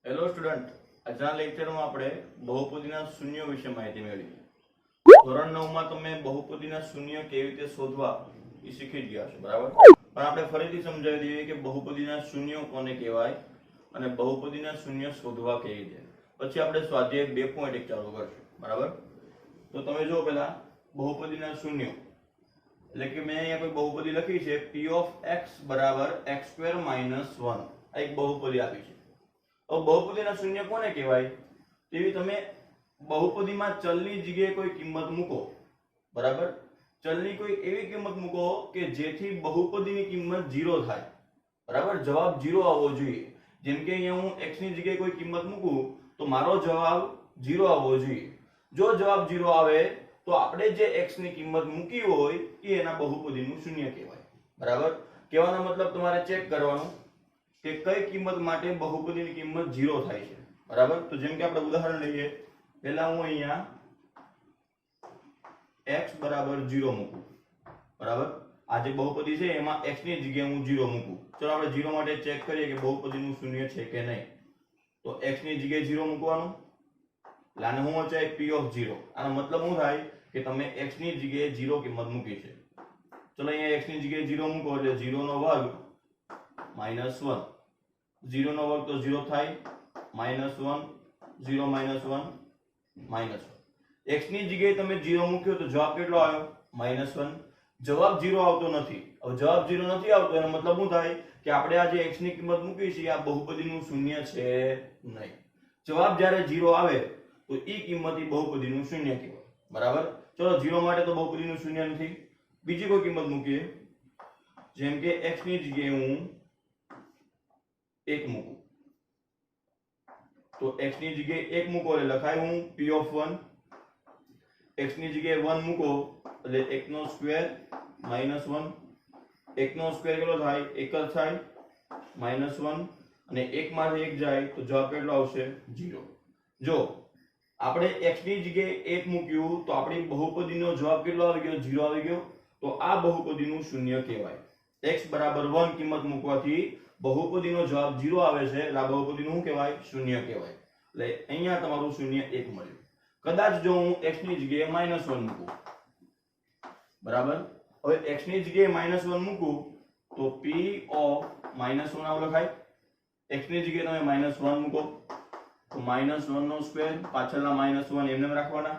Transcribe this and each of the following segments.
Hello student, આજના લેક્ચરમાં આપણે બહુપદીના શૂન્ય વિશે માહિતી મેળવી. ધોરણ 9 માં તમે બહુપદીના શૂન્ય કેવી રીતે શોધવા એ શીખી ગયા છો, બરાબર? પણ આપણે ફરીથી સમજાવી દઈએ કે બહુપદીના શૂન્ય કોને કહેવાય અને બહુપદીના શૂન્ય શોધવા કેવી રીતે. પછી આપણે સ્વાધ્યાય 2.1 ચાલુ કરશું, બરાબર? તો તમે જો પહેલા બહુપદીના શૂન્ય એટલે કે મેં અહીંયા કોઈ બહુપદી લખી છે p of x બરાબર x² - 1. આ એક બહુપદી આપી છે. હવે બહુપદીના શૂન્ય કોને કહેવાય? તેવી તમે બહુપદીમાં ચલની જગ્યાએ કોઈ કિંમત મૂકો, બરાબર? ચલની કોઈ એવી કિંમત મૂકો કે જેથી બહુપદીની કિંમત 0 થાય, બરાબર? જવાબ 0 આવવો જોઈએ. જેમ કે અહીંયા હું x ની જગ્યાએ કોઈ કિંમત મૂકું તો મારો જવાબ 0 આવવો જોઈએ. જો જવાબ 0 આવે તો આપણે જે x ની કિંમત મૂકી હોય એ એના બહુપદીનું શૂન્ય કહેવાય, બરાબર? કહેવાનો મતલબ તમારે ચેક કરવાનું કે કઈ કિંમત માટે બહુપદીની કિંમત 0 થાય છે, બરાબર? તો જેમ કે આપણે ઉદાહરણ લઈએ, પહેલા હું અહીંયા x બરાબર 0 મૂકું, બરાબર? આ જે બહુપદી છે એમાં x ની જગ્યાએ હું 0 મૂકું. ચલો આપણે 0 માટે ચેક કરીએ કે બહુપદીનું શૂન્ય છે કે નહીં. તો x ની જગ્યાએ 0 મૂકવાનું, એટલે આને હું વચાય p of 0. આનો મતલબ શું થાય કે તમે x ની જગ્યાએ 0 કિંમત મૂકી છે. ચલો અહીંયા x ની જગ્યાએ 0 મૂકો એટલે 0 નો વર્ગ -1. 0 નો વર્ગ તો 0 થાય, -1, 0 - 1 -1. x ની જગ્યાએ તમે 0 મૂક્યો તો જવાબ કેટલો આવ્યો? -1. જવાબ 0 આવતો નથી. હવે જવાબ 0 નથી આવતો એનો મતલબ શું થાય કે આપણે આ જે x ની કિંમત મૂકી છે આ બહુપદીનું શૂન્ય છે નહીં. જવાબ જ્યારે 0 આવે તો ઈ કિંમત ઈ બહુપદીનું શૂન્ય કહેવાય, બરાબર? ચલો 0 માટે તો બહુપદીનું શૂન્ય નથી. બીજી કોઈ કિંમત મૂકીએ, જેમ કે x ની જગ્યાએ હું 1 મૂકું. તો x ની જગ્યાએ 1 મૂકો એટલે લખાય હું p of 1. x ની જગ્યાએ 1 મૂકો એટલે 1 નો સ્ક્વેર -1. 1 નો સ્ક્વેર કેટલો થાય? 1 જ થાય, -1. અને 1 માંથી 1 જાય તો જવાબ કેટલો આવશે? 0. જો આપણે x ની જગ્યાએ 1 મૂક્યું તો આપણી બહુપદીનો જવાબ કેટલો આવી ગયો? 0 આવી ગયો. તો આ બહુપદીનું શૂન્ય કહેવાય. x બરાબર 1 કિંમત મૂકવાથી બહુપદીનો જવાબ 0 આવે છે એટલે આ બહુપદીનું શું કહેવાય? શૂન્ય કહેવાય. એટલે અહીંયા તમારું શૂન્ય 1 મળ્યું. કદાચ જો હું x ની જગ્યાએ -1 મૂકું, બરાબર? હવે x ની જગ્યાએ -1 મૂકું તો p of -1 આવું લખાય. x ની જગ્યાએ તમે -1 મૂકો તો -1 નો સ્ક્વેર, પાછળના -1 એમને રાખવાના.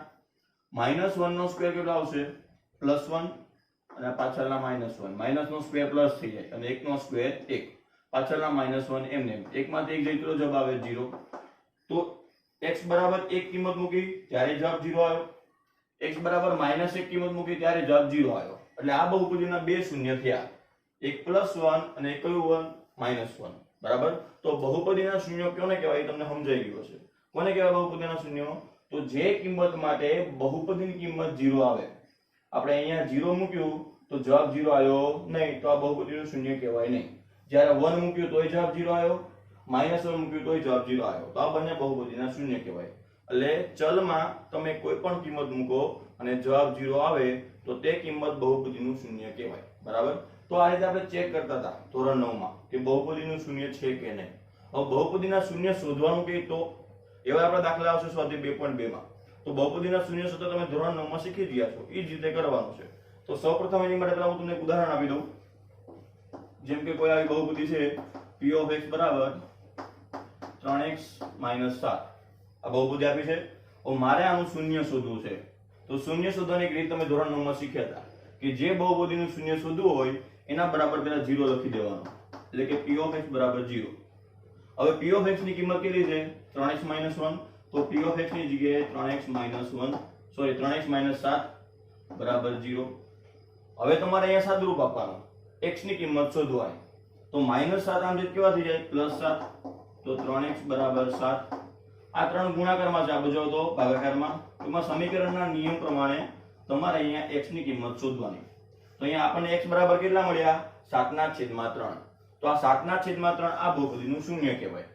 -1 નો સ્ક્વેર કેટલો આવશે? +1. અને પાછળના -1, માઈનસ નો સ્ક્વેર પ્લસ થઈ જાય અને 1 નો સ્ક્વેર 1, પાછળના -1 એમને. 1 માંથી 1 જાય તો જવાબ આવે 0. તો x બરાબર 1 કિંમત મૂકી ત્યારે જવાબ 0 આવ્યો. x બરાબર -1 કિંમત મૂકી ત્યારે જવાબ 0 આવ્યો. એટલે આ બહુપદીના બે શૂન્ય થયા, એક +1 અને એક કયું 1? -1, બરાબર? તો બહુપદીના શૂન્ય કોને કહેવાય તમને સમજાઈ ગયું હશે. કોને કહેવાય બહુપદીના શૂન્ય? તો જે કિંમત માટે બહુપદીની કિંમત 0 આવે. આપણે અહીંયા 0 મૂક્યું તો જવાબ 0 આવ્યો નહીં, તો આ બહુપદીનું શૂન્ય કહેવાય નહીં. જ્યારે 1 મૂક્યું તોય જવાબ 0 આવ્યો, -1 મૂક્યું તોય જવાબ 0 આવ્યો. તો આ બંને બહુપદીના શૂન્ય કહેવાય. એટલે ચલમાં તમે કોઈ પણ કિંમત મૂકો અને જવાબ 0 આવે તો તે કિંમત બહુપદીનું શૂન્ય કહેવાય, બરાબર? તો આ રીતે આપણે ચેક કરતા હતા ધોરણ 9 માં કે બહુપદીનું શૂન્ય છે કે નહીં. હવે બહુપદીના શૂન્ય શોધવાનું કે તો એવા આપણા દાખલા આવશે સ્વાધ્યાય 2.2 માં. તો બહુપદીના શૂન્ય શોધતા તમે ધોરણ 9 માં શીખી ગયા છો, એ જ રીતે કરવાનું છે. તો સૌપ્રથમ એની માટે પહેલા હું તમને એક ઉદાહરણ આપી દઉં. જેમ કે કોઈ આવી બહુપદી છે p of x બરાબર 3x - 7. આ બહુપદી આપી છે. હવે મારે આનું શૂન્ય શોધવું છે. તો શૂન્ય શોધવાની એક રીત તમે ધોરણ 9 માં શીખ્યા હતા કે જે બહુપદીનું શૂન્ય શોધવું હોય એના બરાબર પહેલા 0 લખી દેવાનું, એટલે કે p of x બરાબર 0. હવે p of x ની કિંમત કેટલી છે? 3x - 1. તો p of x ની જગ્યાએ 3x - 1 સોરી 3x - 7 બરાબર 0. હવે તમારે અહીંયા સાદુરૂપ આપવાનું, x ની કિંમત શોધવાની. તો -7 આમ જે કેવા થઈ જાય? +7. તો 3x બરાબર 7. આ ત્રણ ગુણાકારમાં છે, આ બાજુ તો ભાગાકારમાં. એમાં સમીકરણના નિયમ પ્રમાણે તમારે અહીંયા x ની કિંમત શોધવાની. તો અહીંયા આપણને x બરાબર કેટલા મળ્યા? 7/3. તો આ 7/3 આ બહુપદીનું શૂન્ય કહેવાય.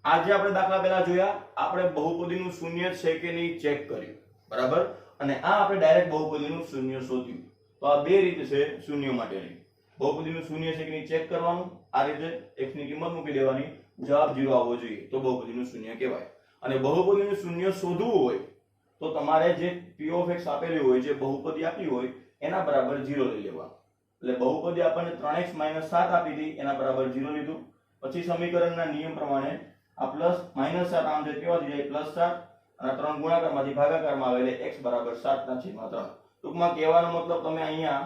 આજે આપણે દાખલા પહેલા જોયા, આપણે બહુપદીનું શૂન્ય છે કે નહીં ચેક કર્યું, બરાબર? અને આ આપણે ડાયરેક્ટ બહુપદીનું શૂન્ય શોધ્યું. તો આ બે રીત છે શૂન્ય માટેની. બહુપદીનું શૂન્ય છે કે નહીં ચેક કરવાનું, આ રીતે x ની કિંમત મૂકી દેવાની, જવાબ 0 આવવો જોઈએ તો બહુપદીનું શૂન્ય કહેવાય. અને બહુપદીનું શૂન્ય શોધવું હોય તો તમારે જે p of x આપેલી હોય, જે બહુપદી આપી હોય એના બરાબર 0 લઈ લેવાનું. એટલે બહુપદી આપણને 3x - 7 આપી હતી, એના બરાબર 0 લીધું. પછી સમીકરણના નિયમ પ્રમાણે આ પ્લસ -7 આમ જે કેવા થઈ જાય +7 અને 3 ગુણાકારમાંથી ભાગાકારમાં આવે એટલે x બરાબર 7/3. ટૂંકમાં કહેવાનો મતલબ તમે અહીંયા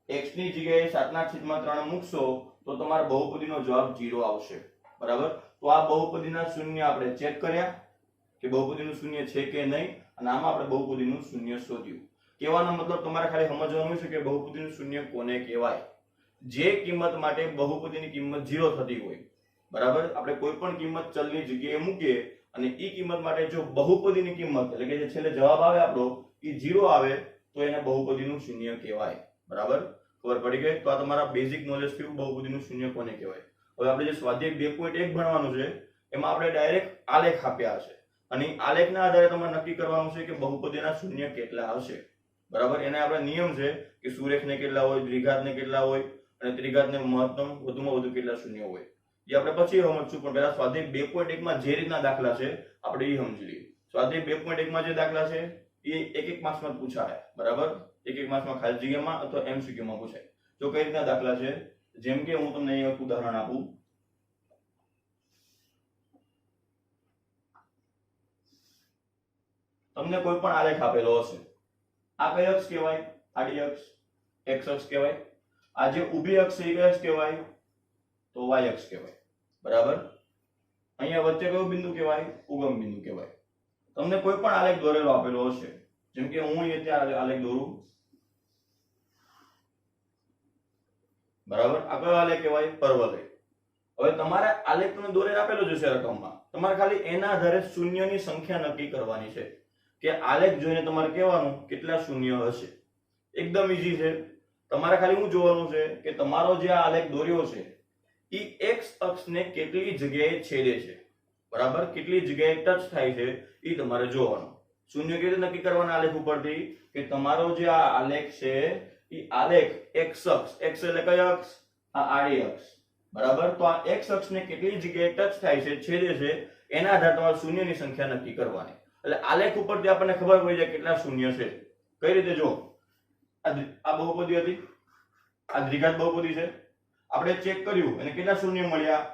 x ની જગ્યાએ 7/3 મૂકશો તો તમારા બહુપદીનો જવાબ 0 આવશે. બરાબર. તો આ બહુપદીના શૂન્ય આપણે ચેક કર્યા કે બહુપદીનું શૂન્ય છે કે નહીં, અને આમાં આપણે બહુપદીનું શૂન્ય શોધ્યું. કહેવાનો મતલબ તમારે ખાલી સમજવાનું છે કે બહુપદીનું શૂન્ય કોને કહેવાય. જે કિંમત માટે બહુપદીની કિંમત 0 થતી હોય. બરાબર. આપણે કોઈ પણ કિંમત ચલની જગ્યાએ મૂકીએ અને ઈ કિંમત માટે જો બહુપદીની કિંમત એટલે કે જે છેલ્લે જવાબ આવે આપણો ઈ 0 આવે તો એને બહુપદીનું શૂન્ય કહેવાય. બરાબર. ખબર પડી ગઈ? તો આ તમારા બેઝિક નોલેજ થયું બહુપદીનું શૂન્ય કોને કહેવાય. હવે આપણે જે સ્વાધ્યાય 2.1 ભણવાનું છે એમાં આપણે ડાયરેક્ટ આલેખ આપ્યા છે અને આલેખના આધારે તમારે નક્કી કરવાનું છે કે બહુપદીના શૂન્ય કેટલા હશે. બરાબર. એને આપણે નિયમ છે કે સુરેખને કેટલા હોય, દ્વિઘાતને કેટલા હોય અને ત્રિઘાતને મહત્તમ વધુમાં વધુ કેટલા શૂન્ય હોય. એ આપણે પછી સમજશું, પણ પહેલા સ્વાધ્યાય 2.1 માં જે રીતના દાખલા છે આપણે એ સમજી લઈએ. સ્વાધ્યાય 2.1 માં જે દાખલા છે એ એક માર્ક્સમાં પૂછાય. બરાબર. એક માર્ક્સમાં ખાલી જગ્યામાં અથવા MCQ માં પૂછાય. જો કઈ રીતના દાખલા છે, જેમ કે હું તમને એક ઉદાહરણ આપું. તમને કોઈ પણ આલેખ આપેલો હશે. આ કઈ અક્ષ કહેવાય? આડી અક્ષ, x અક્ષ કહેવાય. આ જે ઊભી અક્ષ છે એ કઈ અક્ષ કહેવાય? તો y અક્ષ કહેવાય. બરાબર. અહીંયા વચ્ચે કયું બિંદુ કહેવાય? ઉગમ બિંદુ કહેવાય. તમને કોઈ પણ આલેખ દોરેલો આપેલો હશે, જેમ કે હું અહીંયા આલેખ દોરું. બરાબર. આ કયો આલેખ કહેવાય? પર્વલય. હવે તમારે આલેખ તમને દોરેલ આપેલો જ હશે રકમમાં, તમારે ખાલી એના આધારે શૂન્યની સંખ્યા નક્કી કરવાની છે કે આલેખ જોઈને તમારે કહેવાનું કેટલા શૂન્ય હશે. એકદમ ઈઝી છે. તમારે ખાલી શું જોવાનું છે કે તમારો જે આ આલેખ દોર્યો છે ઈ x અક્ષને કેટલી જગ્યાએ છેદે છે. બરાબર. કેટલી જગ્યાએ ટચ થાય છે ઈ તમારે જોવાનું. શૂન્ય કેવી રીતે નક્કી કરવાના આલેખ ઉપરથી કે તમારો જે આ આલેખ છે ઈ આલેખ x અક્ષ, x એટલે કઈ અક્ષ? આ આડી અક્ષ. બરાબર. તો આ x અક્ષને કેટલી જગ્યાએ ટચ થાય છે, છેદે છે, એના આધારે તમારે શૂન્યની સંખ્યા નક્કી કરવાની. એટલે આલેખ ઉપરથી આપણને ખબર પડી જાય કેટલા શૂન્ય છે. કઈ રીતે? જો આ બહુપદી હતી, આ દ્વિઘાત બહુપદી છે. આપણે ચેક કર્યું અને કેટલા શૂન્ય મળ્યા?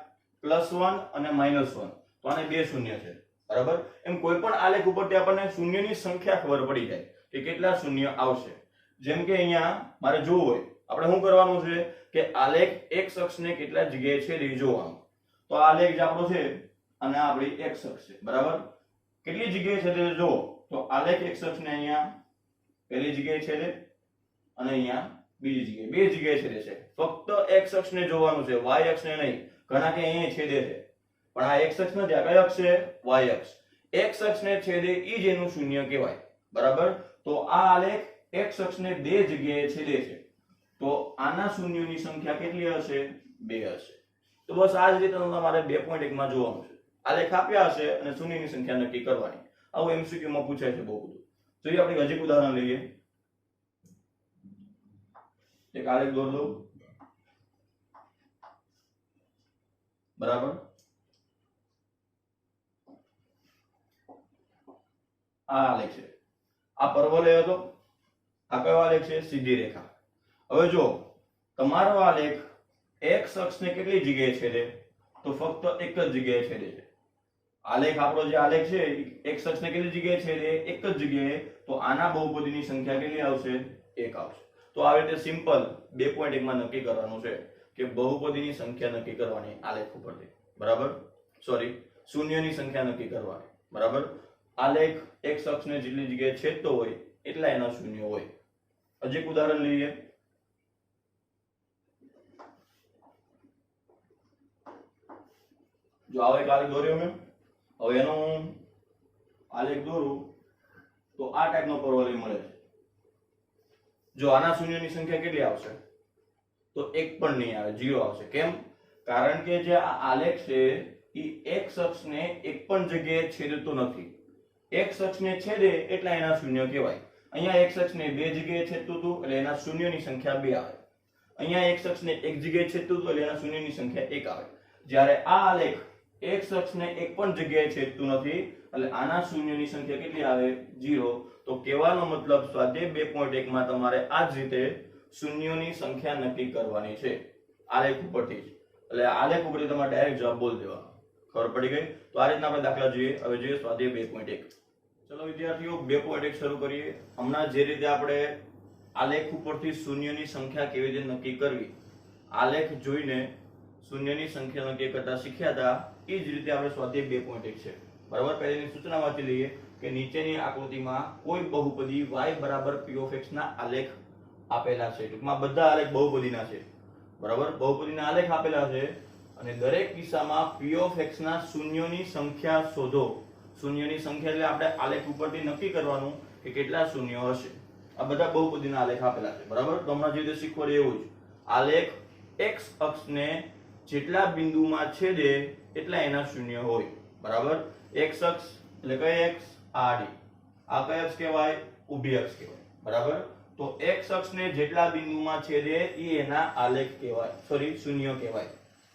+1 અને -1. તો આને બે શૂન્ય છે. બરાબર. એમ કોઈ પણ આલેખ ઉપરથી આપણને શૂન્યની સંખ્યા ખબર પડી જાય કે કેટલા શૂન્ય આવશે. જેમ કે અહીંયા મારે જોવું હોય, આપણે શું કરવાનું છે કે આલેખ x અક્ષને કેટલા જગ્યાએ છેદે એ જોવાનું. તો આ આલેખ જે આપણો છે અને આ આપણી x અક્ષ છે. બરાબર. કેટલી જગ્યાએ છેદે જો તો આલેખ x અક્ષને અહીંયા પહેલી જગ્યાએ છેદે અને અહીંયા બીજી જગ્યાએ, બે જગ્યાએ છેદે છે. ફક્ત x અક્ષને જોવાનું છે, y અક્ષને નહીં. ઘણા કે અહીંયા છેદે છે પણ આ x અક્ષ નથી, આ કઈ અક્ષ છે? y અક્ષ. x અક્ષને છેદે ઈ જ એનું શૂન્ય કહેવાય. બરાબર. તો આ આલેખ x અક્ષને બે જગ્યાએ છેદે છે તો આના શૂન્યોની સંખ્યા કેટલી હશે? 2 હશે. તો બસ આ જ રીતે તમારે 2.1 માં જોવાનું છે. આલેખ આપ્યા હશે અને શૂન્યની સંખ્યા નક્કી કરવાની. આવું MCQ માં પૂછાય છે બહુ બધું. જોઈએ આપણે હજી ઉદાહરણ લઈએ. એક આલેખ દોર દઉં. બરાબર. આ આલેખ છે. આ પર્વલય હતો. આ કયો આલેખ છે? સીધી રેખા. હવે જો તમારો આલેખ x અક્ષને કેટલી જગ્યાએ છેદે? તો ફક્ત એક જ જગ્યાએ છેદે છે. આલેખ આપણો જે આલેખ છે x અક્ષને કેટલી જગ્યાએ છેદે? એક જ જગ્યાએ. તો આના બહુપદીની સંખ્યા કેટલી આવશે? 1 આવશે. તો આવી રીતે સિમ્પલ 2.1 માં નક્કી કરવાનું છે કે બહુપદીની સંખ્યા નક્કી કરવાની આલેખ ઉપરથી. બરાબર. સોરી, શૂન્યની સંખ્યા નક્કી કરવાની. બરાબર. આલેખ x અક્ષને જેટલી જગ્યાએ છેદતો હોય એટલા એના શૂન્ય હોય. હજી એક ઉદાહરણ લઈએ. જો આવો એક આલેખ દોર્યો મેં. હવે એનો આલેખ દોરું તો આ ટાઈપનો પર્વલય મળે છે. જો આના શૂન્યની સંખ્યા કેટલી આવશે? તો એક પણ નહીં આવે, 0 આવશે. કેમ? કારણ કે જે આ આલેખ છે એ x અક્ષને એક પણ જગ્યાએ છેદતો નથી. x અક્ષને છેદે એટલા એના શૂન્ય કહેવાય. અહીંયા x અક્ષને બે જગ્યાએ છેદતું હતું એટલે એના શૂન્યની સંખ્યા 2 આવે. અહીંયા x અક્ષને એક જગ્યાએ છેદતું હતું એટલે એના શૂન્યની સંખ્યા 1 આવે. જ્યારે આ આલેખ x અક્ષને એક પણ જગ્યાએ છેદતું નથી એટલે આના શૂન્યની સંખ્યા કેટલી આવે 0. તો કહેવાનો મતલબ સ્વાધ્યાય 2.1 માં તમારે આ જ રીતે શૂન્યોની સંખ્યા નક્કી કરવાની છે આલેખ ઉપરથી જ. એટલે આલેખ ઉપરથી તમારે ડાયરેક્ટ જવાબ બોલ દેવાનો. ખબર પડી ગઈ? તો આ રીતના આપણે દાખલા જોઈએ. હવે જોઈએ સ્વાધ્યાય 2.1. ચલો વિદ્યાર્થીઓ 2.1 શરૂ કરીએ. હમણાં જે રીતે આપણે આલેખ ઉપરથી શૂન્યની સંખ્યા કેવી રીતે નક્કી કરવી, આલેખ જોઈને શૂન્યની સંખ્યા નક્કી કરતા શીખ્યા હતા, એ જ રીતે આપણે સ્વાધ્યાય 2.1 છે. બરાબર? પહેલાની સૂચના વાંચી લઈએ કે નીચેની આકૃતિમાં કોઈ બહુપદી y બરાબર p of x ના આલેખ આપેલા છે. ટૂંકમાં બધા આલેખ બહુપદીના છે. બરાબર? બહુપદીના આલેખ આપેલા છે અને દરેક કિસ્સામાં p of x ના શૂન્યોની સંખ્યા શોધો. શૂન્યની સંખ્યા એટલે આપણે આલેખ ઉપરથી નક્કી કરવાનું કે કેટલા શૂન્યો હશે. આ બધા બહુપદીના આલેખ આપેલા છે. બરાબર? તો હમણાં જે રીતે શીખવાડે એવું જ આલેખ x અક્ષને જેટલા બિંદુમાં છેદે એટલા એના શૂન્ય હોય. બરાબર? x અક્ષ એટલે કઈ x? આડી. આ કઈ અક્ષ કહેવાય? ઊભી અક્ષ કહેવાય. બરાબર? તો x અક્ષને જેટલા બિંદુમાં છેદે એ એના આલેખ કહેવાય, સોરી શૂન્ય કહેવાય.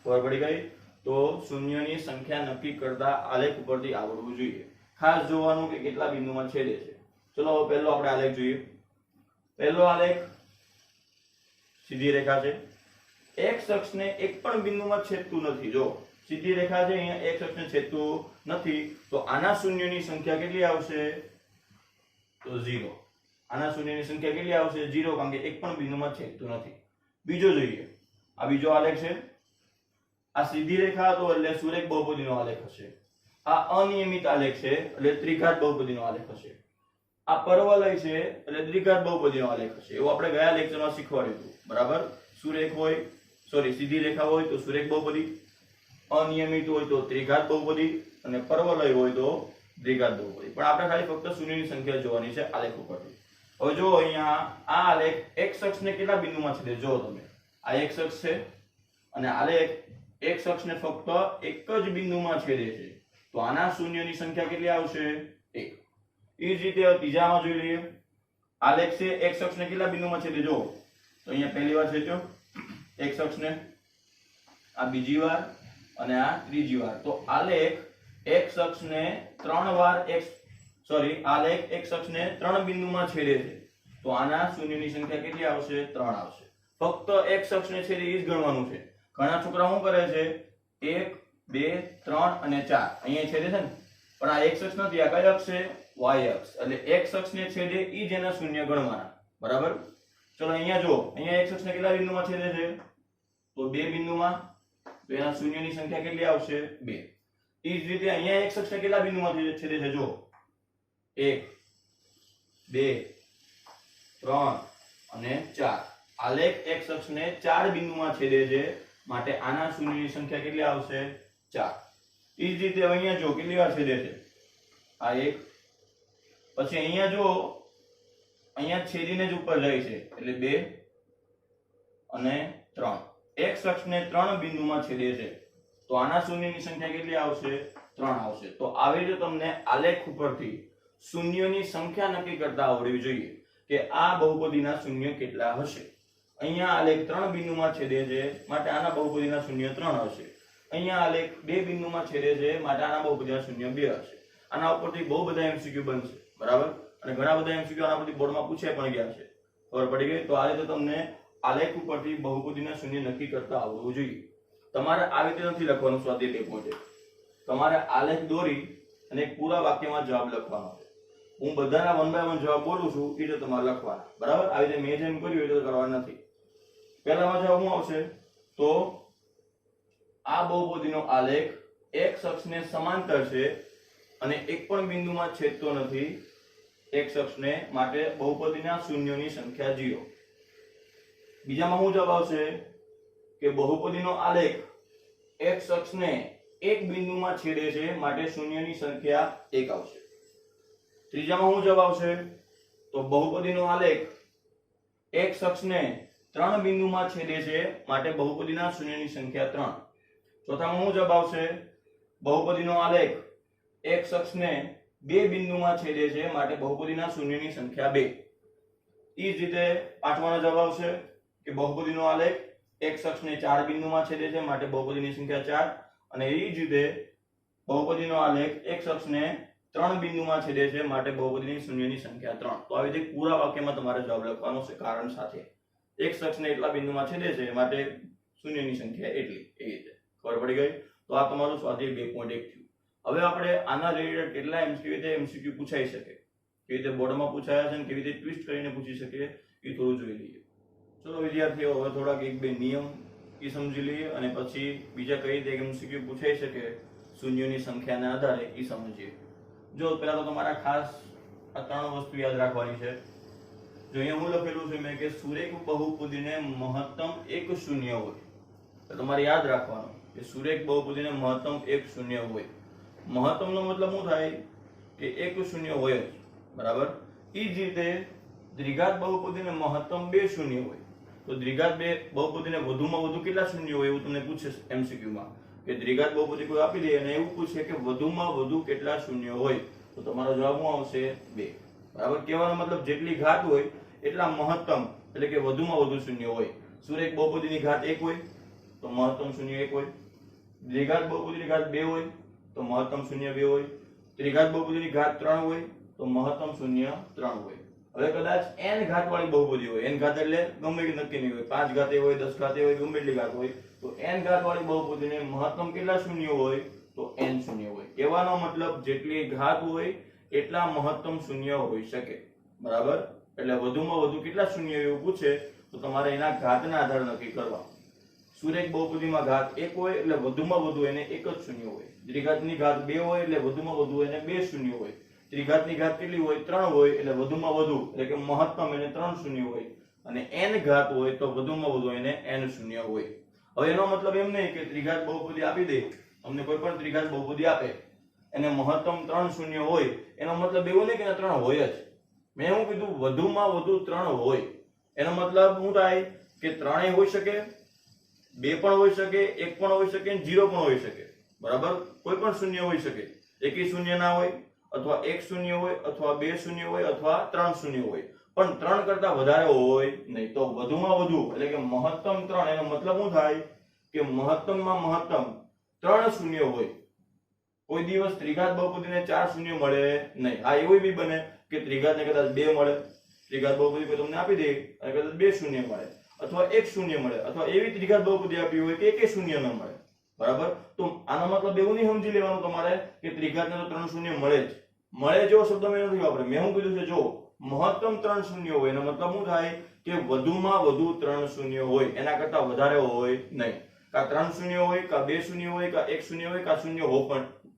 ખબર પડી ગઈ? તો શૂન્યની સંખ્યા નક્કી કરતા આલેખ ઉપરથી આવડવું જોઈએ. ખાસ જોવાનું કે કેટલા બિંદુમાં છેદે છે. ચલો પહેલો આપણે આલેખ જોઈએ. પહેલો આલેખ સીધી રેખા છે. x અક્ષને એક પણ બિંદુમાં છેદતું નથી. જો સીધી રેખા છે, અહીંયા x અક્ષને છેદતું નથી, તો આના શૂન્યની સંખ્યા કેટલી આવશે? તો 0. આના શૂન્યની સંખ્યા કેટલી આવશે? 0, કારણ કે એક પણ બિંદુમાં છેદતું નથી. બીજો જોઈએ. આ બીજો આલેખ છે. આ સીધી રેખા હતો એટલે સુરેખ બહુપદીનો આલેખ હશે. આ અનિયમિત આલેખ છે એટલે ત્રિઘાત બહુપદીનો આલેખ હશે. આ પરવલય છે એટલે દ્વિઘાત બહુપદીનો આલેખ હશે. એવું આપણે ગયા લેક્ચરમાં શીખવાડ્યું હતું. બરાબર? સુરેખ હોય, સોરી સીધી રેખા હોય તો સુરેખ બહુપદી, અનિયમિત હોય તો ત્રિઘાત બહુપદી અને પરવલય હોય તો દ્વિઘાત બહુપદી. પણ આપણે ખાલી ફક્ત શૂન્યની સંખ્યા જોવાની છે આલેખ ઉપરથી. હવે જો અહીંયા આ આલેખ x અક્ષને કેટલા બિંદુમાં છેદે? જો તમે આ x અક્ષ છે અને આલેખ x અક્ષને ફક્ત એક જ બિંદુમાં છેદે છે, તો આના શૂન્યની સંખ્યા કેટલી આવશે? 1. એ જ રીતે ત્રીજામાં જોઈ લઈએ. આલેખ છે x અક્ષને કેટલા બિંદુમાં છેદે? જો તો અહીંયા પહેલી વાર છેદ્યો x અક્ષને, આ બીજી વાર અને આ ત્રીજી વાર. તો આલેખ x અક્ષને 3 વાર આલેખ x અક્ષને 3 બિંદુમાં છેદે છે, તો આના શૂન્યની સંખ્યા કેટલી આવશે? 3 આવશે. ફક્ત x અક્ષને છેદે એ જ ગણવાનું છે. ઘણા છોકરા શું કરે છે? 1 2 3 અને 4 અહીંયા છેદે છે ને, પણ આ x અક્ષ નથી, આ કઈ અક્ષ છે? y અક્ષ. એટલે x અક્ષને છેદે ઈ જ એના શૂન્ય ગણવાના. બરાબર? ચલો અહીંયા જો, અહીંયા x અક્ષને કેટલા બિંદુમાં છેદે છે? તો 2 બિંદુમાં, તો એના શૂન્યની સંખ્યા કેટલી આવશે? 2. ઈ જ રીતે અહીંયા x અક્ષને કેટલા બિંદુમાં છેદે છે? જો 1 2 3 અને 4. આલેખ x અક્ષને 4 બિંદુમાં છેદે છે, માટે આના શૂન્યની સંખ્યા કેટલી આવશે? 4. ઈ જ રીતે અહીંયા જો કેટલી વાર છેદે છે? આ 1. પછી અહીંયા જો, અહીંયા છેદીને જ ઉપર જાય છે એટલે 2 અને 3. x અક્ષને 3 બિંદુમાં છેદે છે, તો આના શૂન્યની સંખ્યા કેટલી આવશે? 3 આવશે. તો આવી રીતે તમને આલેખ ઉપરથી શૂન્યોની સંખ્યા નક્કી કરતા આવડવી જોઈએ કે આ બહુપદીના શૂન્ય કેટલા હશે. અહીંયા આલેખ 3 બિંદુમાં છેદે છે, માટે આના બહુપદીના શૂન્ય 3 હશે. અહીંયા આલેખ 2 બિંદુમાં છેદે છે, માટે આના બહુપદીના શૂન્ય 2 હશે. આના ઉપરથી બહુ બધા MCQ બનશે. બરાબર? અને ઘણા બધા MCQ આના પરથી બોર્ડમાં પૂછાઈ પણ ગયા છે. ખબર પડી ગઈ? તો આ રીતે તમને આલેખ ઉપરથી બહુપદીના શૂન્ય નક્કી કરતા આવડવું જોઈએ. તમારે આવી રીતે નથી લખવાનું સ્વાધ્યાય 2.1. તમારે આલેખ દોરી અને એક પૂરા વાક્યમાં જવાબ લખવાનો છે. હું બધાના 1 by 1 જવાબ બોલું છું, એ રીતે તમારે લખવાના. બરાબર? આવી રીતે મેં જેમ કર્યું એ રીતે કરવાનું નથી. પહેલામાં જવાબ શું આવશે? તો આ બહુપદીનો આલેખ x અક્ષને સમાંતર છે અને એક પણ બિંદુમાં છેદતો નથી x અક્ષને, માટે બહુપદીના શૂન્યોની સંખ્યા 0. બીજામાં શું જવાબ આવશે? કે બહુપદીનો આલેખ x અક્ષને એક બિંદુમાં છેદે છે, માટે શૂન્યની સંખ્યા 1 આવશે. ત્રીજામાં શું જવાબ આવશે? તો બહુપદીનો આલેખ x અક્ષને 3 બિંદુમાં છેદે છે, માટે બહુપદીના શૂન્યની સંખ્યા 3. ચોથામાં શું જવાબ આવશે? બહુપદીનો આલેખ x અક્ષને 2 બિંદુમાં છેદે છે, માટે બહુપદીના શૂન્યની સંખ્યા 2. ઈ જ રીતે પાંચમાનો જવાબ આવશે કે બહુપદીનો આલેખ x અક્ષને 4 બિંદુમાં છેદે છે માટે બહુપદીની સંખ્યા 4 અને એ જ રીતે બહુપદીનો આલેખ x અક્ષને 3 બિંદુમાં છેદે છે માટે બહુપદીની શૂન્યની સંખ્યા 3. તો આવી રીતે પૂરા વાક્યમાં તમારે જવાબ લખવાનો છે કારણ સાથે. x અક્ષને એટલા બિંદુમાં છેદે છે માટે શૂન્યની સંખ્યા એટલી. એ રીતે ખબર પડી ગઈ. તો આ તમારું સ્વાધ્યાય 2.1 થયું. હવે આપણે આના રિલેટેડ કેટલા MCQ પૂછાઈ શકે, કેવી રીતે બોર્ડમાં પૂછાયા છે અને કેવી રીતે ટ્વિસ્ટ કરીને પૂછી શકે એ થોડું જોઈ લઈએ. ચલો વિદ્યાર્થીઓ, હવે થોડાક 1-2 નિયમ એ સમજી લઈએ અને પછી બીજા કઈ રીતે MCQ પૂછાઈ શકે શૂન્યોની સંખ્યાના આધારે એ સમજીએ. જો પહેલા તો તમારા ખાસ આ 3 વસ્તુ યાદ રાખવાની છે. જો અહીંયા હું લખેલું છે મેં કે સુરેખ બહુપદીને મહત્તમ એક શૂન્ય હોય, તો તમારે યાદ રાખવાનું કે સુરેખ બહુપદીને મહત્તમ એક શૂન્ય હોય. મહત્તમનો મતલબ શું થાય કે એક શૂન્ય હોય જ, બરાબર. એ જ રીતે દ્વિઘાત બહુપદીને મહત્તમ 2 શૂન્ય હોય. તો દ્વિઘાત બહુપદીને વધુમાં વધુ કેટલા શૂન્ય હોય એવું તમને પૂછે MCQ માં, કે દ્વિઘાત બહુપદી કોઈ આપી દે અને એવું પૂછે કે વધુમાં વધુ કેટલા શૂન્ય હોય, તો તમારો જવાબ શું આવશે? 2. બરાબર. કહેવાનો મતલબ જેટલી ઘાત હોય એટલા મહત્તમ એટલે કે વધુમાં વધુ શૂન્ય હોય. સુરેખ બહુપદીની ઘાત 1 હોય તો મહત્તમ શૂન્ય 1 હોય. દ્વિઘાત બહુપદીની ઘાત 2 હોય તો મહત્તમ શૂન્ય 2 હોય. ત્રિઘાત બહુપદીની ઘાત 3 હોય તો મહત્તમ શૂન્ય 3 હોય. હવે કદાચ n ઘાત વાળી બહુપદી હોય, n ઘાત એટલે ગમે તે નક્કી નહીં હોય, 5 ઘાતે હોય, 10 ઘાતે હોય, ગમે એટલી ઘાત હોય, તો n ઘાત વાળી બહુપદીને મહત્તમ કેટલા શૂન્ય હોય? તો n શૂન્ય હોય. કહેવાનો મતલબ જેટલી ઘાત હોય એટલા મહત્તમ શૂન્ય હોઈ શકે, બરાબર. એટલે વધુમાં વધુ કેટલા શૂન્ય એવું પૂછે તો તમારે એના ઘાતના આધારે નક્કી કરવા. સુરેખ બહુપદીમાં ઘાત 1 હોય એટલે વધુમાં વધુ એને એક જ શૂન્ય હોય. દ્વિઘાતની ઘાત 2 હોય એટલે વધુમાં વધુ એને 2 શૂન્ય હોય. ત્રિઘાતની ઘાત કેટલી હોય? 3 હોય એટલે વધુમાં વધુ એટલે કે મહત્તમ એને 3 શૂન્ય હોય. અને n ઘાત હોય તો વધુમાં વધુ એને n શૂન્ય હોય. હવે એનો મતલબ એમ નહીં કે ત્રિઘાત બહુપદી આપી દે, અમને કોઈ પણ ત્રિઘાત બહુપદી આપે એને મહત્તમ 3 શૂન્ય હોય, એનો મતલબ એવું નહીં કે 3 હોય જ. મેં એવું કીધું વધુમાં વધુ 3 હોય. એનો મતલબ શું થાય કે 3 હોઈ શકે, 2 પણ હોઈ શકે, 1 પણ હોઈ શકે, 0 પણ હોઈ શકે, બરાબર. કોઈ પણ શૂન્ય હોઈ શકે. એકેય શૂન્ય ના હોય, અથવા 1 શૂન્ય હોય, અથવા 2 શૂન્ય હોય, અથવા 3 શૂન્ય હોય, પણ 3 કરતા વધારે હોય નહીં. તો વધુમાં વધુ એટલે કે મહત્તમ 3, એનો મતલબ શું થાય કે મહત્તમમાં મહત્તમ 3 શૂન્ય હોય. કોઈ દિવસ ત્રિઘાત બહુપદીને 4 શૂન્ય મળે નહીં. આ એવું બી બને કે ત્રિઘાતને કદાચ 2 મળે, ત્રિઘાત બહુપદી કોઈ તમને આપી દે અને કદાચ 2 શૂન્ય મળે, અથવા 1 શૂન્ય મળે, અથવા એવી ત્રિઘાત બહુપદી આપી હોય કે એકે શૂન્ય ન મળે, બરાબર. તો આનો મતલબ એવું નહીં સમજી લેવાનું તમારે કે ત્રિઘાતને તો 3 શૂન્ય મળે જ. મળે જેવો શબ્દ મેં નથી વાપર્યો. મેં શું કીધું છે, જો મહત્તમ 3 શૂન્ય હોય એનો મતલબ શું થાય કે વધુમાં વધુ 3 શૂન્ય હોય, એના કરતા વધારે હોય નહીં. કા 3 શૂન્ય હોય, કા 2 શૂન્ય હોય, કા 1 શૂન્ય હોય, કા શૂન્ય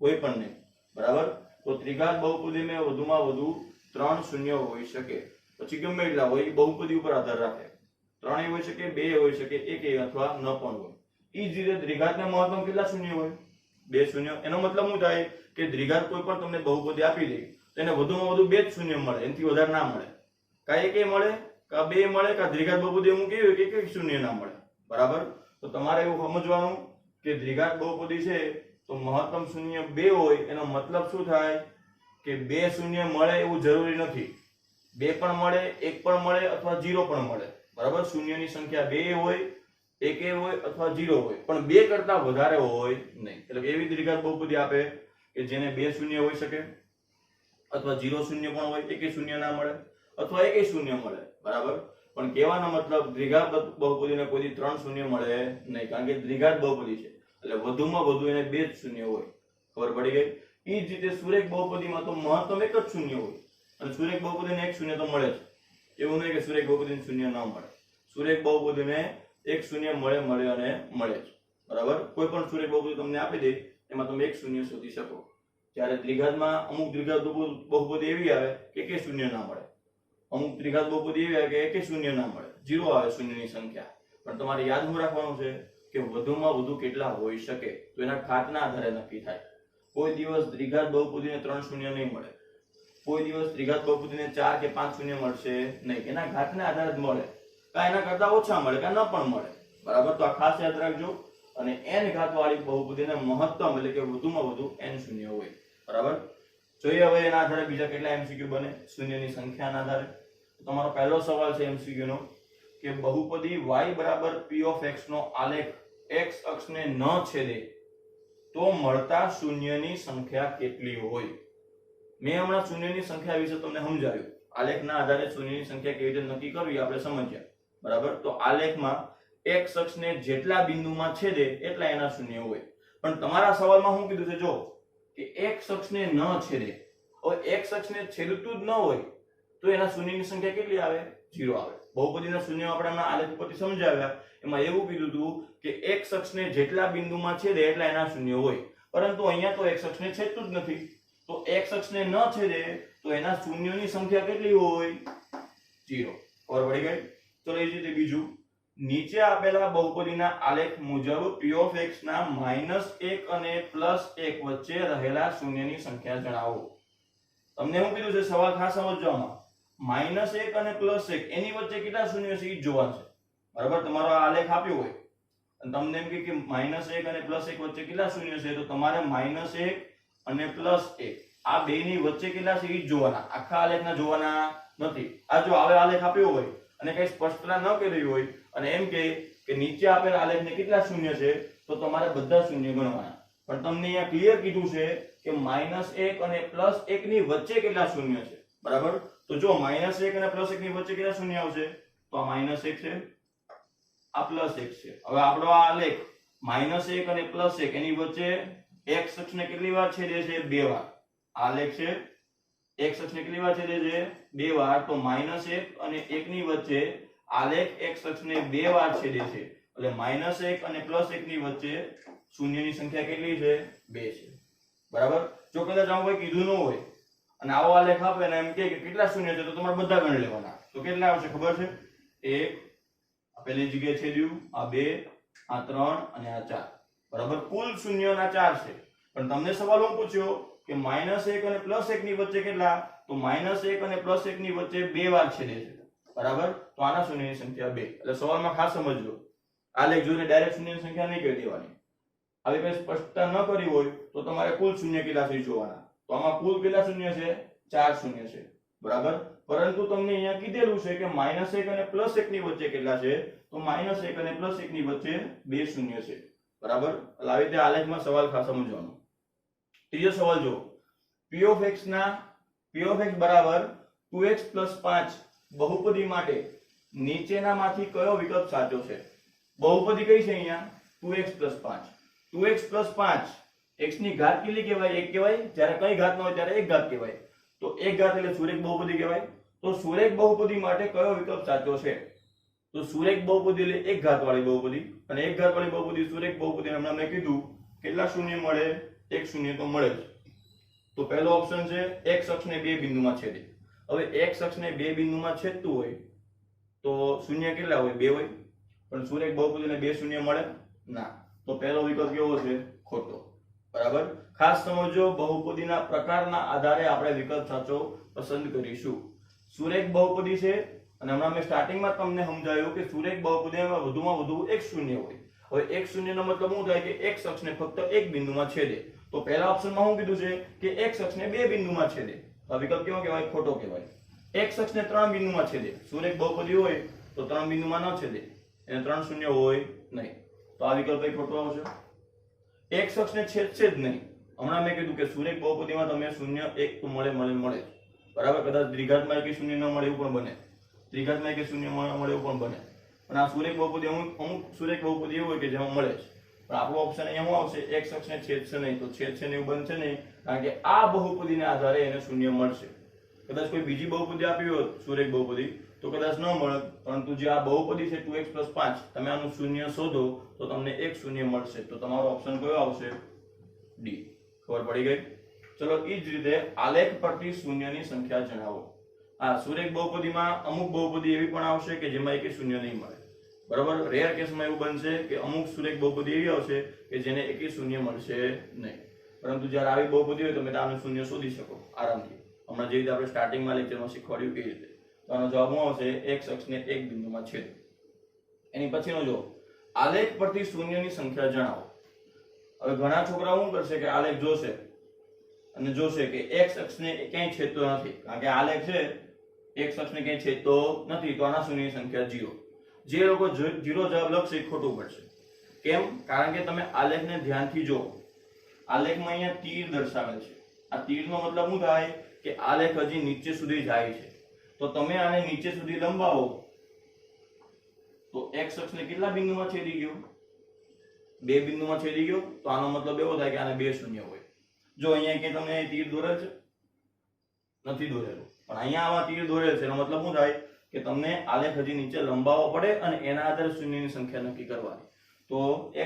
હોય પણ નહીં, બરાબર. તો ત્રિઘાત બહુપદીમાં વધુમાં વધુ 3 શૂન્ય હોઈ શકે. પછી ગમે એટલા હોય એ બહુપદી ઉપર આધાર રાખે. 3 હોઈ શકે, 2 હોઈ શકે, 1 અથવા ન પણ હોય. એ જ રીતે દ્વિઘાતને મહત્તમ કેટલા શૂન્ય હોય? 2 શૂન્ય. એનો મતલબ શું થાય કે દ્વિઘાત કોઈ પણ તમને બહુપદી આપી દે તો એને વધુમાં વધુ 2 જ શૂન્ય મળે, એનાથી વધારે ના મળે. કા 1 મળે, કા 2 મળે, કા દ્વિઘાત બહુપદી એવું કેવું કે એક શૂન્ય ના મળે, બરાબર. તો તમારે એવું સમજવાનું કે દ્વિઘાત બહુપદી છે તો મહત્તમ શૂન્ય 2 હોય, એનો મતલબ શું થાય કે 2 શૂન્ય મળે એવું જરૂરી નથી. 2 પણ મળે, 1 પણ મળે, અથવા 0 પણ મળે, બરાબર. શૂન્યની સંખ્યા 2 હોય, 1 હોય, અથવા 0 હોય, પણ 2 કરતા વધારે હોય નહીં. એટલે એવી દ્વિઘાત બહુપદી આપે કે જેને 2 શૂન્ય હોઈ શકે, અથવા 0 શૂન્ય પણ હોય, 1 શૂન્ય ના મળે, અથવા 1 શૂન્ય મળે, બરાબર. પણ કહેવાનો મતલબ દ્વિઘાત બહુપદીને કોઈ 3 શૂન્ય મળે નહીં, કારણ કે દ્વિઘાત બહુપદી છે એટલે વધુમાં વધુ એને 2 જ શૂન્ય હોય. ખબર પડી ગઈ. એ જ રીતે સુરેખ બહુપદીમાં તો મહત્તમ 1 જ શૂન્ય હોય, અને સુરેખ બહુપદીને 1 શૂન્ય તો મળે જ. એવું નહીં કે સુરેખ બહુપદીને શૂન્ય ન મળે. સુરેખ બહુપદીને 1 શૂન્ય મળે અને મળે જ, બરાબર. કોઈ પણ સુરેખ બહુપદી તમને આપી દે એમાં તમે 1 શૂન્ય શોધી શકો. જ્યારે દ્વિઘાતમાં અમુક દ્વિઘાત બહુપદી એવી આવે કે એકે શૂન્ય ના મળે, અમુક ત્રિઘાત બહુપદી એવી આવે કે એકે શૂન્ય ના મળે, 0 આવે શૂન્યની સંખ્યા. પણ તમારે યાદ શું રાખવાનું છે કે વધુમાં વધુ કેટલા હોઈ શકે તો એના ઘાતના આધારે નક્કી થાય. કોઈ દિવસ દ્વિઘાત બહુપદીને 3 શૂન્ય નહીં મળે, કોઈ દિવસ ત્રિઘાત બહુપદીને 4 કે 5 શૂન્ય મળશે નહીં. એના ઘાતના આધારે જ મળે, કા એના કરતા ઓછા મળે, કા ન પણ મળે, બરાબર. તો આ ખાસ યાદ રાખજો. અને n ઘાત વાળી બહુપદીને મહત્તમ એટલે કે વધુમાં વધુ n શૂન્ય હોય, બરાબર. જોઈએ હવે એના આધારે બીજા કેટલા MCQ બને શૂન્યની સંખ્યાના આધારે. તમારો પહેલો સવાલ છે MCQ નો કે બહુપદી y બરાબર p of x નો આલેખ x અક્ષને ન છેદે તો મળતા શૂન્યની સંખ્યા કેટલી હોય? મેં હમણાં શૂન્યની સંખ્યા વિશે તમને સમજાવ્યું. આલેખના આધારે શૂન્યની સંખ્યા કેવી રીતે નક્કી કરવી આપણે સમજ્યા. બરાબર? તો આલેખમાં x અક્ષને જેટલા બિંદુમાં છેદે એટલા એના શૂન્ય હોય. પણ તમારા સવાલમાં શું કીધું છે જો કે x અક્ષને ન છેદે. હવે x અક્ષને છેદતું જ ન હોય તો એના શૂન્યની સંખ્યા કેટલી આવે? 0 આવે. બહુપદીના શૂન્ય આપણે હમણાં આલેખ પરથી સમજાવ્યા. એમાં એવું કીધું હતું કે x અક્ષને જેટલા બિંદુમાં છેદે એટલા એના શૂન્ય હોય. પરંતુ અહીંયા તો x અક્ષને છેદતું જ નથી. તો x અક્ષને ન છેદે તો એના શૂન્યોની સંખ્યા કેટલી હોય? 0. ખબર પડી ગઈ? ચલો એ જ રીતે બીજું, નીચે આપેલા બહુપદીના આલેખ મુજબ p of x ના -1 અને +1 વચ્ચે રહેલા શૂન્યની સંખ્યા જણાવો. તમને શું કીધું છે સવાલ ખાસ સમજવામાં, -1 અને +1 એની વચ્ચે કેટલા શૂન્ય છે એ જોવાનું છે. બરાબર? તમારો આ આલેખ આપ્યો હોય અને તમને એમ કે -1 અને +1 વચ્ચે કેટલા શૂન્ય છે તો તમારે -1 અને +1 આ બેની વચ્ચે કેટલા છે એ જોવાના. આખા આલેખના જોવાના નથી. આ જો હવે આલેખ આપ્યો હોય અને કઈ સ્પષ્ટતા ન કરી હોય અને એમ કે નીચે આપેલ આલેખને કેટલા શૂન્ય છે તો તમારે બધા શૂન્ય ગણવાના. પણ તમને અહીંયા ક્લિયર કીધું છે કે -1 અને +1 ની વચ્ચે કેટલા શૂન્ય છે. બરાબર? તો જો -1 અને +1 ની વચ્ચે કેટલા શૂન્ય આવશે તો આ -1 છે, આ +1 છે. હવે આપણો આ આલેખ -1 અને +1 એની વચ્ચે x અક્ષને કેટલી વાર છેદે છે? 2 વાર. આલેખ છે x અક્ષને કેટલી વાર છેદે છે? 2 વાર. તો -1 અને 1 ની વચ્ચે આલેખ x અક્ષને 2 વાર છેદે છે. એટલે -1 અને +1 ની વચ્ચે શૂન્યની સંખ્યા કેટલી છે? 2 છે. બરાબર? જો કદાચ આવું કોઈ કીધું ન હોય અને આવો આલેખ આપે ને એમ કે કેટલા શૂન્ય છે તો તમારે બધા ગણી લેવાના. તો કેટલા આવશે ખબર છે? 1 આ પહેલી જગ્યાએ છેદ્યું, આ 2, આ 3 અને આ 4. બરાબર? કુલ શૂન્યના 4 છે. પણ તમને સવાલ હું પૂછ્યો કે -1 અને +1 ની વચ્ચે કેટલા? તો -1 અને +1 ની વચ્ચે 2 વાર છેદે છે. બરાબર? તો આના શૂન્યની સંખ્યા 2. એટલે સવાલમાં ખાસ સમજજો, આલેખ જોઈને ડાયરેક્ટ શૂન્યની સંખ્યા નહીં કહી દેવાની. આવી કઈ સ્પષ્ટતા ન કરી હોય તો તમારે કુલ શૂન્ય કેટલા છે જોવાના. તો આમાં કુલ કેટલા શૂન્ય છે? 4 શૂન્ય છે. બરાબર? પરંતુ તમને અહીંયા કીધેલું છે કે -1 અને +1 ની વચ્ચે કેટલા છે? તો -1 અને +1 ની વચ્ચે 2 શૂન્ય છે. બરાબર? એટલે આવી રીતે આલેખમાં સવાલ ખાસ સમજવાનો. ત્રીજો સવાલ જો, p of x ના p of x બરાબર 2x + 5 બહુપદી માટે નીચેનામાંથી કયો વિકલ્પ સાચો છે? બહુપદી કઈ છે અહીંયા? 2x + 5. 2x + 5 x ની ઘાત કેટલી કહેવાય? 1 કહેવાય. જ્યારે કઈ ઘાત ન હોય ત્યારે 1 ઘાત કહેવાય. તો 1 ઘાત એટલે સુરેખ બહુપદી કહેવાય. તો સુરેખ બહુપદી માટે કયો વિકલ્પ સાચો છે? તો સુરેખ બહુપદી એટલે 1 ઘાત વાળી બહુપદી, અને 1 ઘાત વાળી બહુપદી સુરેખ બહુપદી. હમણાં મેં કીધું કેટલા શૂન્ય મળે? 1 શૂન્ય તો મળે જ. તો પહેલો ઓપ્શન છે x અક્ષને 2 બિંદુમાં છેદે. હવે x અક્ષને 2 બિંદુમાં છેદતું હોય તો શૂન્ય કેટલા હોય? 2 હોય. પણ સુરેખ બહુપદીને 2 શૂન્ય મળે ના. તો પહેલો વિકલ્પ કેવો છે? ખોટો. બરાબર? ખાસ સમજો, બહુપદીના પ્રકારના આધારે આપણે વિકલ્પ સાચો પસંદ કરીશું. સુરેખ બહુપદી છે અને હમણાં મેં સ્ટાર્ટિંગમાં તમને સમજાવ્યું કે સુરેખ બહુપદીમાં વધુમાં વધુ એક શૂન્ય હોય. હવે એક શૂન્યનો મતલબ શું થાય કે x અક્ષને ફક્ત એક બિંદુમાં છેદે. તો પહેલા ઓપ્શનમાં શું કીધું છે કે x અક્ષને 2 બિંદુમાં છેદે. તો આ વિકલ્પ કેવો કહેવાય? ખોટો કહેવાય. x અક્ષને 3 બિંદુમાં છેદે. સુરેખ બહુપદી હોય તો 3 બિંદુમાં ન છેદે, એને 3 શૂન્ય હોય નહીં. તો આ વિકલ્પ કઈ ખોટો આવશે? x અક્ષને છેદશે જ નહીં. હમણાં મેં કીધું કે સુરેખ બહુપદીમાં તમે શૂન્ય 1 તો મળે. બરાબર? કદાચ દ્વિઘાતમાં એક શૂન્ય ન મળે એવું પણ બને, ત્રિઘાતમાં એક શૂન્ય મળે એવું પણ બને. પણ આ સુરેખ બહુપદી અમુક સુરેખ બહુપદી એવું હોય કે જેમાં મળે છે. પણ આપણો ઓપ્શન અહીંયા શું આવશે? x અક્ષને છેદશે નહીં. તો છેદશે નહીં એવું બનશે નહીં, કારણ કે આ બહુપદીના આધારે એને શૂન્ય મળશે. કદાચ કોઈ બીજી બહુપદી આપી હોત સુરેખ બહુપદી તો કદાચ ન મળત, પરંતુ જે આ બહુપદી છે 2x + 5 તમે આનું શૂન્ય શોધો તો તમને એક શૂન્ય મળશે. તો તમારો ઓપ્શન કયો આવશે? ડી. ખબર પડી ગઈ? ચલો એ જ રીતે આલેખ પરથી શૂન્યની સંખ્યા જણાવો. આ સુરેખ બહુપદીમાં અમુક બહુપદી એવી પણ આવશે કે જેમાં એકે શૂન્ય નહીં મળે. બરાબર? રેર કેસમાં એવું બનશે કે અમુક સુરેખ બહુપદી એવી આવશે કે જેને એકે શૂન્ય મળશે નહીં. પરંતુ જ્યારે આવી બહુપદી હોય તો તમે આનું શૂન્ય શોધી શકો આરામથી. હમણાં જે રીતે આપણે સ્ટાર્ટિંગમાં લેક્ચરમાં શીખવાડ્યું એ રીતે. તો આનો જવાબ શું આવશે? x અક્ષને એક બિંદુમાં છેદે. એની પછીનો જો, આલેખ પરથી શૂન્યની સંખ્યા જણાવો. હવે ઘણા છોકરાઓ શું કરશે કે આલેખ જોશે અને જોશે કે x અક્ષને ક્યાંય છેદતો નથી, કારણ કે આલેખ છે x અક્ષને ક્યાંય છેદતો નથી, તો આના શૂન્યની સંખ્યા 0. જે લોકો 0 જવાબ લખશે એ ખોટું પડશે. કેમ? કારણ કે તમે આલેખને ધ્યાનથી જો. આલેખમાં અહીંયા તીર દર્શાવેલ છે. આ તીરનો મતલબ શું થાય કે આલેખ હજી નીચે સુધી જાય છે. તો તમે આને નીચે સુધી લંબાવો તો x અક્ષને કેટલા બિંદુમાં છેદી ગયો? 2 બિંદુમાં છેદી ગયો. તો આનો મતલબ એવો થાય કે આને 2 શૂન્ય હોય. જો અહીંયા કે તમને તીર દોરેલ છે? નથી દોરેલું. પણ અહીંયા આમાં તીર દોરેલ છે એનો મતલબ શું થાય કે તમને આલેખ હજી નીચે લંબાવવો પડે અને એના આધારે શૂન્યની સંખ્યા નક્કી કરવાની. તો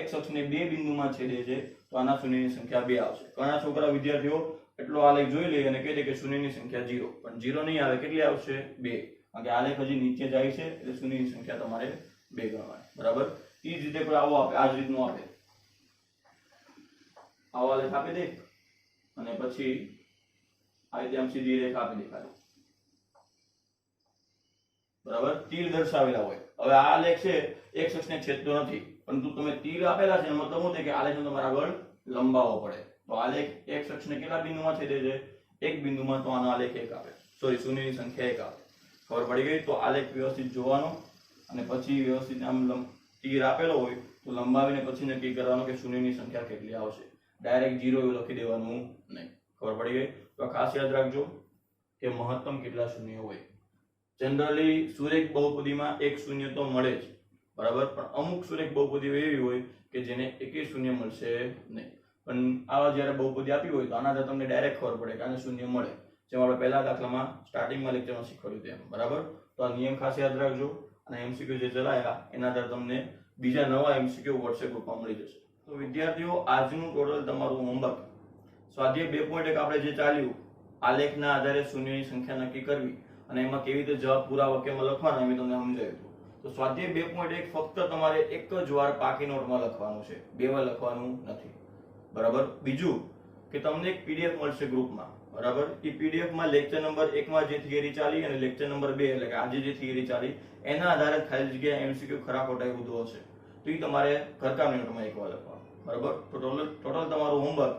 x અક્ષને 2 બિંદુમાં છેદે છે તો આના શૂન્યની સંખ્યા 2 આવશે. ઘણા છોકરા વિદ્યાર્થીઓ એટલો આલેખ જોઈ લે અને કહે છે કે શૂન્યની સંખ્યા 0, પણ 0 નહીં આવે. કેટલી આવશે? 2. કારણ કે આલેખ હજી નીચે જાય છે એટલે શૂન્યની સંખ્યા તમારે 2 ગણવાની. બરાબર? એ જ રીતે કોઈ આવો આપે, આ જ રીતનું આપે, આવો આલેખ આપી દે અને પછી આ રીતે આમ સીધી રેખા આપી દે ખાલી. બરાબર? તીર દર્શાવેલા હોય. હવે આ આલેખ છે x અક્ષને છેદતો નથી, પરંતુ તમે તીર આપેલા છે એનો મતલબ શું થાય કે આલેખને તમારે આગળ લંબાવવો પડે. તો આલેખ x અક્ષને કેટલા બિંદુમાં છેદે છે? 1 બિંદુમાં. તો આનો આલેખ 1 આવે. સોરી, શૂન્યની સંખ્યા 1 આવે. ખબર પડી ગઈ? તો આલેખ વ્યવસ્થિત જોવાનો અને પછી વ્યવસ્થિત આમ તીર આપેલો હોય તો લંબાવીને પછી નક્કી કરવાનું કે શૂન્યની સંખ્યા કેટલી આવશે. ડાયરેક્ટ 0 એવું લખી દેવાનું નહીં. ખબર પડી ગઈ? તો ખાસ યાદ રાખજો કે મહત્તમ કેટલા શૂન્ય હોય. જનરલી સુરેખ બહુપદીમાં એક શૂન્ય તો મળે જ, બરાબર, પણ અમુક સુરેખ બહુપદીઓ એવી હોય કે જેને એકેય શૂન્ય મળશે નહીં. પણ આવા જ્યારે બહુપદી આપી હોય તો આના આધારે તમને ડાયરેક્ટ ખબર પડે કે આને શૂન્ય મળે, જેમ આપણે પહેલા દાખલામાં સ્ટાર્ટિંગમાં લેક્ચરમાં શીખવાડ્યું તેમ. બરાબર? તો આ નિયમ ખાસ યાદ રાખજો અને એમસીક્યુ જે ચલાયા એના આધારે તમને બીજા નવા એમસીક્યુ વોટ્સએપ ગ્રુપમાં મળી જશે. તો વિદ્યાર્થીઓ, આજનું ટોટલ તમારું હોમવર્ક સ્વાધ્યાય 2.1 આપણે જે ચાલ્યું આલેખના આધારે શૂન્યની સંખ્યા નક્કી કરવી અને એમાં કેવી રીતે જવાબ પૂરા વાક્યમાં લખવાના મેં તમને સમજાવ્યું હતું. તો સ્વાધ્યાય 2.1 ફક્ત તમારે એક જ વાર પાકી નોટમાં લખવાનું છે, 2 વાર લખવાનું નથી. બરાબર? બીજું કે તમને એક પીડીએફ મળશે ગ્રુપમાં. બરાબર? એ પીડીએફ માં લેક્ચર નંબર 1 માં જે થિયરી ચાલી અને લેક્ચર નંબર 2 એટલે કે આજે જે થિયરી ચાલી એના આધારે ખાલી જગ્યા એમસીક્યુ ખરા ખોટા એ બધું હશે. તો એ તમારે ઘરકામની નોટમાં એક વાર લખવાનું. બરાબર? તો ટોટલ તમારું હોમવર્ક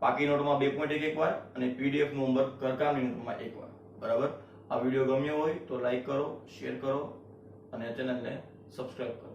પાકી નોટમાં 2.1 એક વાર અને પીડીએફ નું હોમવર્ક ઘરકામની નોટમાં એક વાર. બરાબર? આ વિડીયો ગમ્યો હોય તો લાઈક કરો, શેર કરો અને ચેનલને સબસ્ક્રાઇબ કરો.